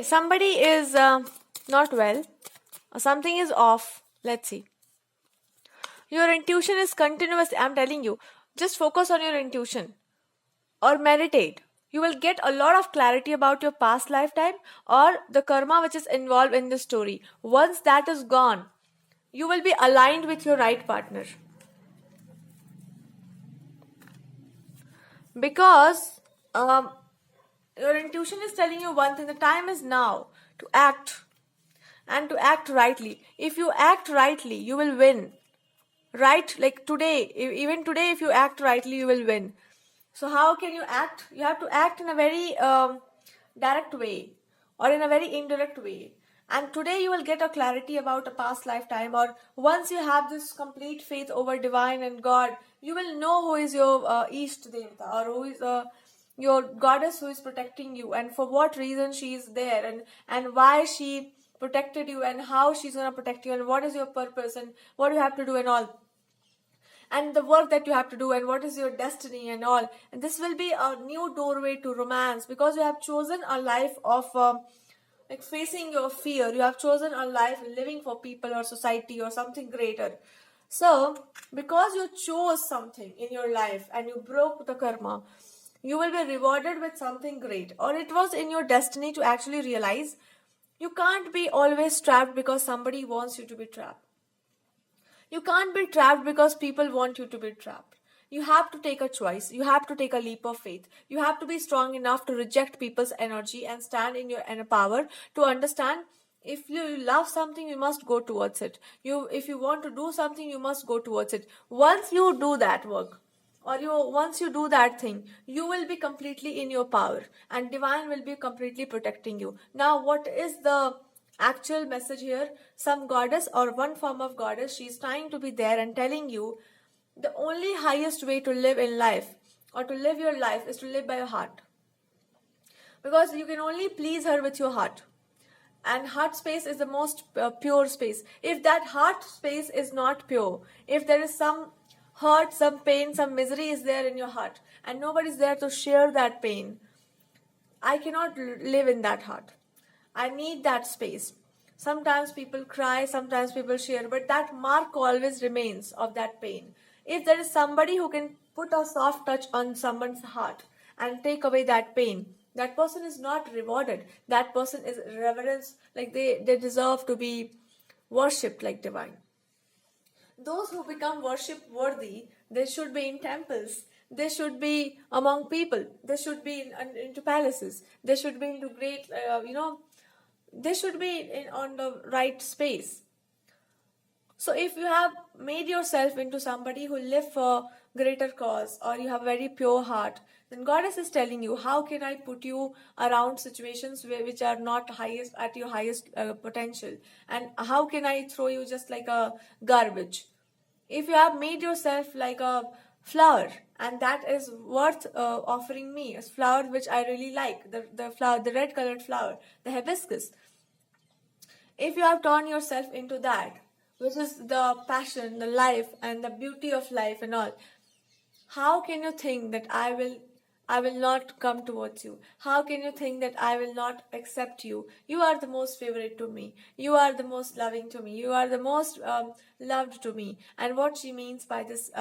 Okay, somebody is not well, or something is off. Let's see. Your intuition is continuous. I'm telling you, just focus on your intuition or meditate. You will get a lot of clarity about your past lifetime or the karma which is involved in the story. Once that is gone, you will be aligned with your right partner. Because your intuition is telling you one thing: the time is now to act, and to act rightly. If you act rightly, you will win. Right? Like today, even today, if you act rightly, you will win. So, how can you act? You have to act in a very direct way or in a very indirect way. And today, you will get a clarity about a past lifetime, or once you have this complete faith over divine and God, you will know who is your East Devata, or who is your goddess who is protecting you, and for what reason she is there, and why she protected you, and how she's going to protect you, and what is your purpose, and what you have to do, and all, and the work that you have to do, and what is your destiny and all. And this will be a new doorway to romance, because you have chosen a life of like facing your fear. You have chosen a life living for people or society or something greater. So because you chose something in your life and you broke the karma, you will be rewarded with something great, or it was in your destiny to actually realize. You can't be always trapped because somebody wants you to be trapped. You can't be trapped because people want you to be trapped. You have to take a choice. You have to take a leap of faith. You have to be strong enough to reject people's energy and stand in your inner power to understand. If you love something, you must go towards it. If you want to do something, you must go towards it. Once you do that work, or once you do that thing, you will be completely in your power, and divine will be completely protecting you. Now, what is the actual message here? Some goddess or one form of goddess, she's trying to be there and telling you the only highest way to live in life, or to live your life, is to live by your heart, because you can only please her with your heart, and heart space is the most pure space. If that heart space is not pure, if there is some hurt, some pain, some misery is there in your heart, and nobody is there to share that pain, I cannot live in that heart. I need that space. Sometimes people cry, sometimes people share, but that mark always remains of that pain. If there is somebody who can put a soft touch on someone's heart and take away that pain, that person is not rewarded. That person is reverenced, like they deserve to be worshipped like divine. Those who become worship worthy, they should be in temples. They should be among people. They should be into palaces. They should be into great, they should be on the right space. So if you have made yourself into somebody who live for greater cause, or you have a very pure heart, then goddess is telling you, how can I put you around situations which are not highest at your highest potential, and how can I throw you just like a garbage? If you have made yourself like a flower, and that is worth offering me a flower which I really like, the flower, the red colored flower, the hibiscus. If you have turned yourself into that, which is the passion, the life, and the beauty of life and all, how can you think that I will not come towards you? How can you think that I will not accept you? You are the most favorite to me. You are the most loving to me. You are the most loved to me. And what she means by this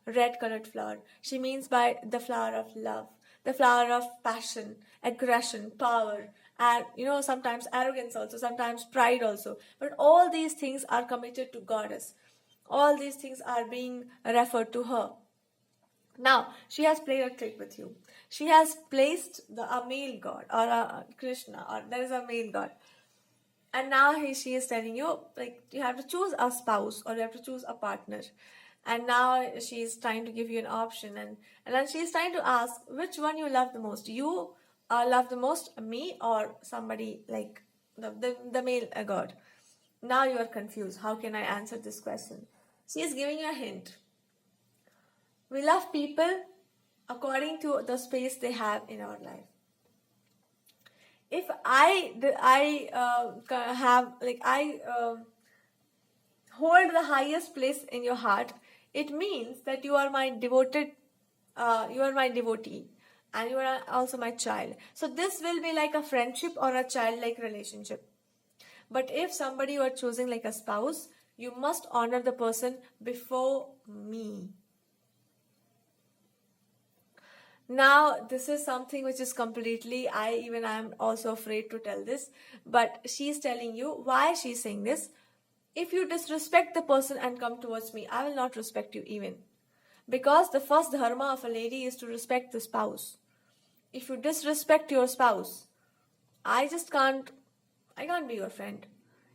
red colored flower, she means by the flower of love, the flower of passion, aggression, power, and sometimes arrogance also, sometimes pride also. But all these things are committed to goddess. All these things are being referred to her. Now, she has played a trick with you. She has placed a male god, or a Krishna, or there is a male god. And now she is telling you, like, you have to choose a spouse, or you have to choose a partner. And now she is trying to give you an option. And then she is trying to ask, which one you love the most? You love the most me, or somebody like the male god? Now you are confused. How can I answer this question? She is giving you a hint. We love people according to the space they have in our life. If I hold the highest place in your heart, it means that you are my devoted, you are my devotee. and you are also my child. So this will be like a friendship or a childlike relationship. But if somebody you are choosing like a spouse, you must honor the person before me. Now, this is something which is completely, I am also afraid to tell this, but she's telling you why she's saying this. If you disrespect the person and come towards me, I will not respect you even. Because the first dharma of a lady is to respect the spouse. If you disrespect your spouse, I just can't, I can't be your friend.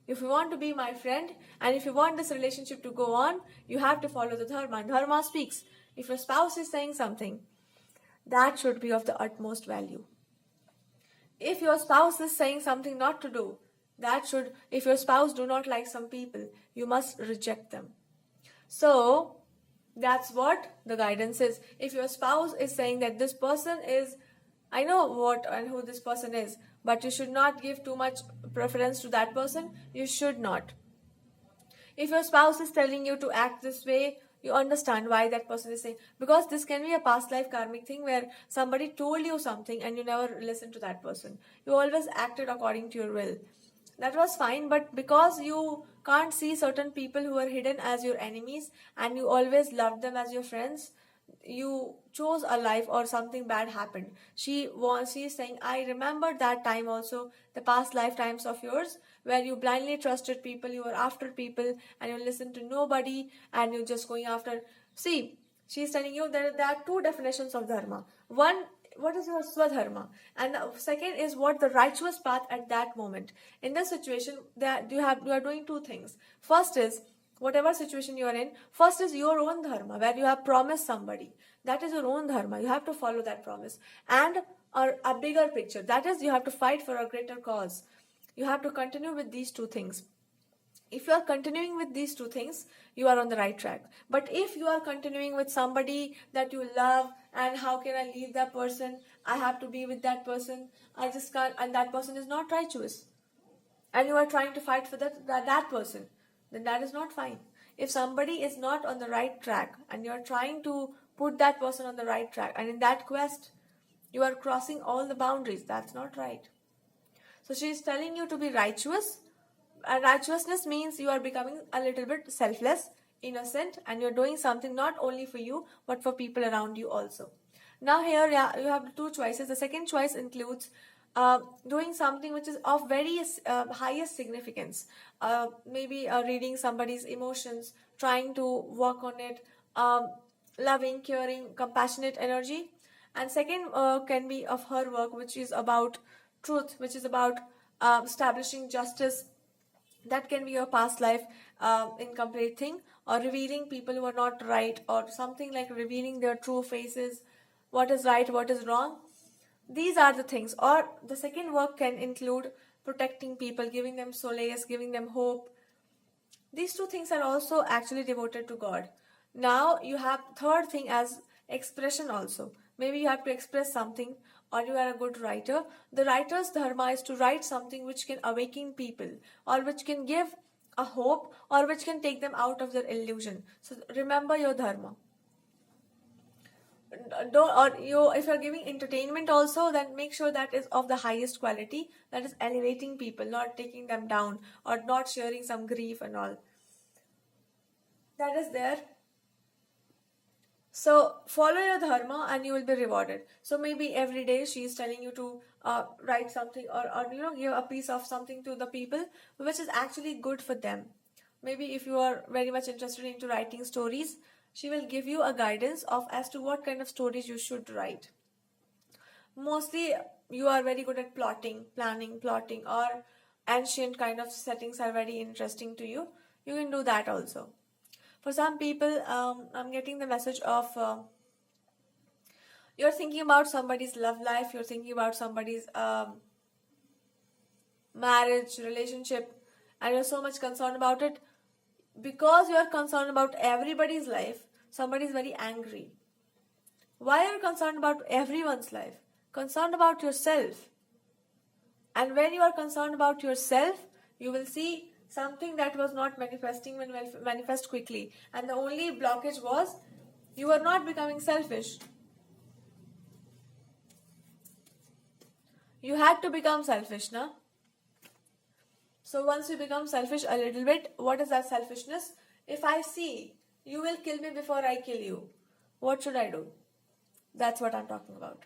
If you want to be my friend and if you want this relationship to go on, you have to follow the dharma. And dharma speaks. If your spouse is saying something, that should be of the utmost value. If your spouse is saying something not to do, if your spouse do not like some people, you must reject them. So, that's what the guidance is. If your spouse is saying that this person is, I know what and who this person is, but you should not give too much preference to that person, you should not. If your spouse is telling you to act this way, you understand why that person is saying, because this can be a past life karmic thing where somebody told you something and you never listened to that person. You always acted according to your will. That was fine, but because you can't see certain people who are hidden as your enemies and you always loved them as your friends, you chose a life or something bad happened. She is saying, I remember that time also, the past lifetimes of yours where you blindly trusted people, you were after people and you listened to nobody and you're just going after. See, she's telling you that there are two definitions of dharma. One, what is your swadharma, and the second is what the righteous path at that moment. In this situation, that you are doing two things. First is, whatever situation you are in, first is your own dharma, where you have promised somebody. That is your own dharma. You have to follow that promise. And a bigger picture, that is, you have to fight for a greater cause. You have to continue with these two things. If you are continuing with these two things, you are on the right track. But if you are continuing with somebody that you love, and how can I leave that person? I have to be with that person. I just can't, and that person is not righteous. And you are trying to fight for that person, then that is not fine. If somebody is not on the right track and you are trying to put that person on the right track, and in that quest, you are crossing all the boundaries, that's not right. So she is telling you to be righteous. And righteousness means you are becoming a little bit selfless, innocent, and you're doing something not only for you, but for people around you also. Now here you have two choices. The second choice includes doing something which is of very highest significance. Maybe reading somebody's emotions, trying to work on it, loving, caring, compassionate energy. And second can be of her work, which is about truth, which is about establishing justice. That can be your past life incomplete thing, or revealing people who are not right, or something like revealing their true faces, what is right, what is wrong. These are the things. Or the second work can include protecting people, giving them solace, giving them hope. These two things are also actually devoted to God. Now you have third thing as expression also. Maybe you have to express something, or you are a good writer. The writer's dharma is to write something which can awaken people, or which can give a hope, or which can take them out of their illusion. So remember your dharma. If you're giving entertainment also, then make sure that is of the highest quality, that is elevating people, not taking them down, or not sharing some grief and all. That is there. So follow your dharma and you will be rewarded. So maybe every day she is telling you to write something, or give a piece of something to the people which is actually good for them. Maybe if you are very much interested into writing stories, she will give you a guidance of as to what kind of stories you should write. Mostly you are very good at planning, plotting, or ancient kind of settings are very interesting to you. You can do that also. For some people, I'm getting the message of you're thinking about somebody's love life, you're thinking about somebody's marriage, relationship, and you're so much concerned about it. Because you're concerned about everybody's life, somebody is very angry. Why are you concerned about everyone's life? Concerned about yourself. And when you are concerned about yourself, you will see something that was not manifesting will manifest quickly. And the only blockage was you are not becoming selfish. You had to become selfish, na? So once you become selfish a little bit, what is that selfishness? If I see you will kill me before I kill you, what should I do? That's what I'm talking about.